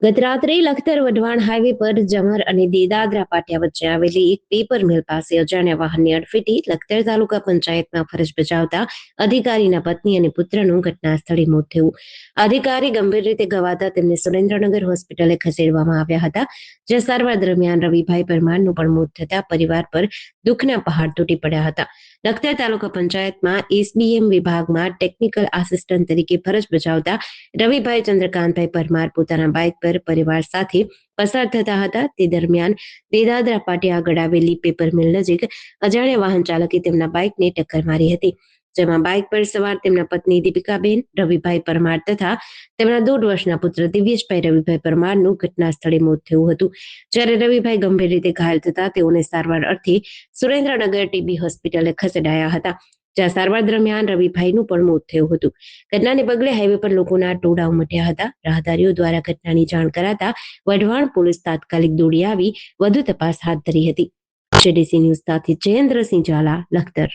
ગત રાત્રે લખતર વઢવાણ હાઈવે પર જમર અને દેદાદરા પાટિયા વચ્ચે આવેલી એક પેપર મિલ પાસે અજાણ્યા વાહનની અડફેટે લખતર તાલુકા પંચાયતમાં ફરજ બજાવતા અધિકારીના પત્ની અને પુત્રનું ઘટના સ્થળે મોત થયું. અધિકારી ગંભીર રીતે ઘવાતા તેમને સુરેન્દ્રનગર હોસ્પિટલે ખસેડવામાં આવ્યા હતા, જ્યાં સારવાર દરમિયાન રવિભાઈ પરમારનું પણ મોત થતા પરિવાર પર દુઃખના પહાડ તૂટી પડ્યા હતા. લખતર તાલુકા પંચાયતમાં એસબીએમ વિભાગમાં ટેકનિકલ આસિસ્ટન્ટ તરીકે ફરજ બજાવતા રવિભાઈ ચંદ્રકાંતભાઈ પરમાર પોતાના બાઇક પર પરિવાર સાથે પસાર થતા હતા. તે દરમિયાન દેદાદરા પાટિયા આગળ આવેલી પેપર મિલ નજીક અજાણ્યા વાહન ચાલકે તેમના બાઇકને ટક્કર મારી હતી, જેમાં બાઇક પર સવાર તેમના પત્ની દીપિકાબેન રવિભાઈ પરમાર તથા તેમના 1.5 વર્ષના પુત્ર દિવ્યેશભાઈ રવિભાઈ પરમારનું ઘટના સ્થળે મોત થયું હતું. જ્યારે રવિભાઈ ગંભીર રીતે ઘાયલ થતા તેઓને સારવાર અર્થે સુરેન્દ્રનગર ટીબી હોસ્પિટલે ખસેડાયા હતા, જ્યાં સારવાર દરમિયાન રવિભાઈનું પણ મોત થયું હતું. ઘટનાને પગલે હાઈવે પર લોકોના ટોળા ઉમટ્યા હતા. રાહદારીઓ દ્વારા ઘટનાની જાણ કરાતા વઢવાણ પોલીસ તાત્કાલિક દોડી આવી વધુ તપાસ હાથ ધરી હતી. જેડીસી ન્યૂઝ સાથે જયેન્દ્રસિંહ ઝાલા, લખતર.